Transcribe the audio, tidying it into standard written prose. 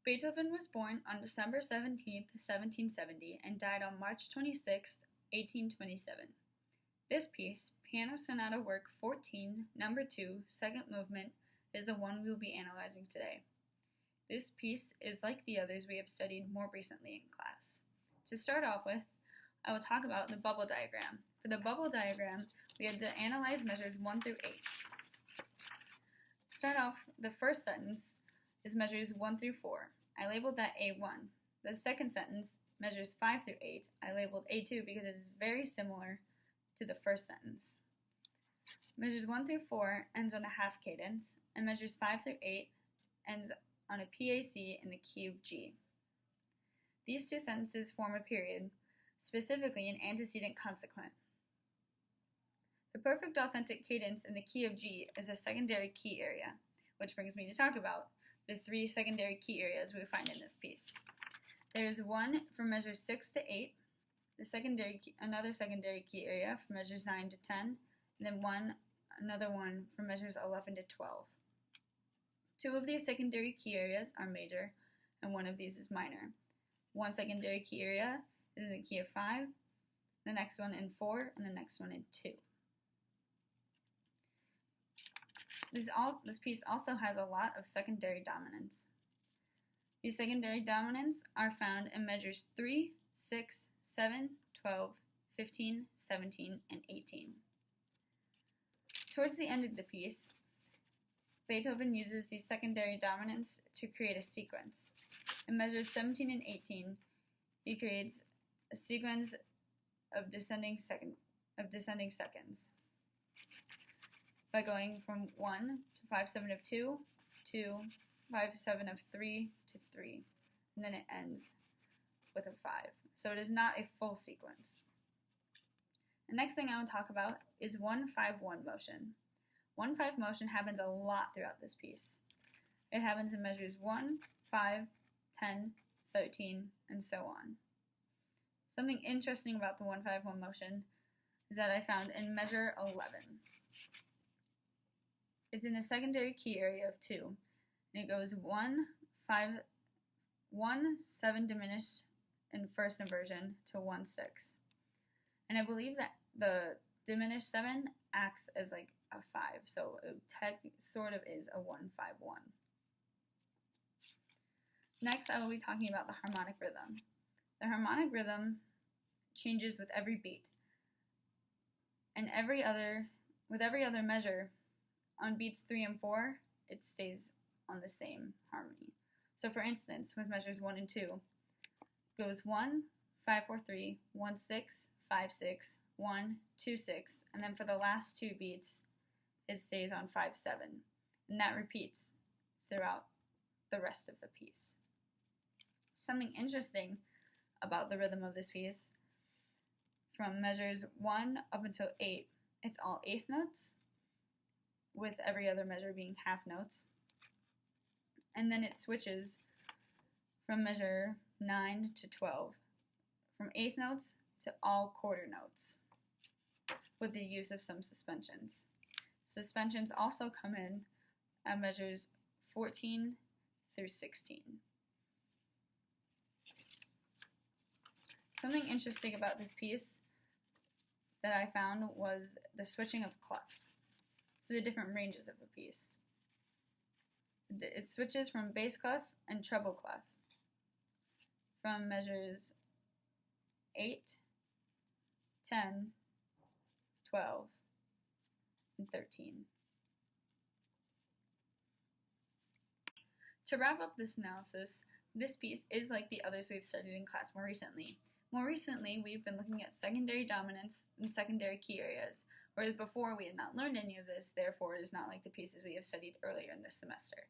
Beethoven was born on December 17, 1770, and died on March 26, 1827. This piece, Piano Sonata Work 14, Number 2, second movement, is the one we will be analyzing today. This piece is like the others we have studied more recently in class. To start off with, I will talk about the bubble diagram. For the bubble diagram, we have to analyze measures 1 through 8. To start off, the first sentence is measures 1 through 4. I labeled that A1. The second sentence, measures 5 through 8, I labeled A2 because it is very similar to the first sentence. Measures 1 through 4 ends on a half cadence, and measures 5 through 8 ends on a PAC in the key of G. These two sentences form a period, specifically an antecedent consequent. The perfect authentic cadence in the key of G is a secondary key area, which brings me to talk about the three secondary key areas we find in this piece. There is one from measures 6 to 8, another secondary key area from measures 9 to 10, and then another one from measures 11 to 12. Two of these secondary key areas are major, and one of these is minor. One secondary key area is in the key of 5, the next one in 4, and the next one in 2. This piece also has a lot of secondary dominants. These secondary dominants are found in measures 3, 6, 7, 12, 15, 17, and 18. Towards the end of the piece, Beethoven uses these secondary dominants to create a sequence. In measures 17 and 18, he creates a sequence of descending seconds by going from 1 to 5/7 of 2 to 5/7 of 3 to 3, and then it ends with a 5. So it is not a full sequence. The next thing I want to talk about is 1-5-1 motion. 1-5 motion happens a lot throughout this piece. It happens in measures 1, 5, 10, 13, and so on. Something interesting about the 1-5-1 motion is that I found in measure 11. It's in a secondary key area of 2, and it goes 1, 5, 1, 7 diminished in first inversion to 1, 6. And I believe that the diminished 7 acts as like a 5, so it sort of is a 1-5-1. Next, I will be talking about the harmonic rhythm. The harmonic rhythm changes with every beat, and with every other measure, on beats 3 and 4, it stays on the same harmony. So for instance, with measures 1 and 2, it goes 1, 5, 4, 3, 1, 6, 5, 6, 1, 2, 6, and then for the last two beats, it stays on 5, 7, and that repeats throughout the rest of the piece. Something interesting about the rhythm of this piece, from measures 1 up until 8, it's all eighth notes, with every other measure being half notes, and then it switches from measure 9 to 12, from eighth notes to all quarter notes, with the use of some suspensions. Suspensions also come in at measures 14 through 16. Something interesting about this piece that I found was the switching of clefs, so the different ranges of the piece. It switches from bass clef and treble clef from measures 8, 10, 12, and 13. To wrap up this analysis, this piece is like the others we've studied in class more recently. More recently, we've been looking at secondary dominants and secondary key areas, whereas before we had not learned any of this, therefore it is not like the pieces we have studied earlier in this semester.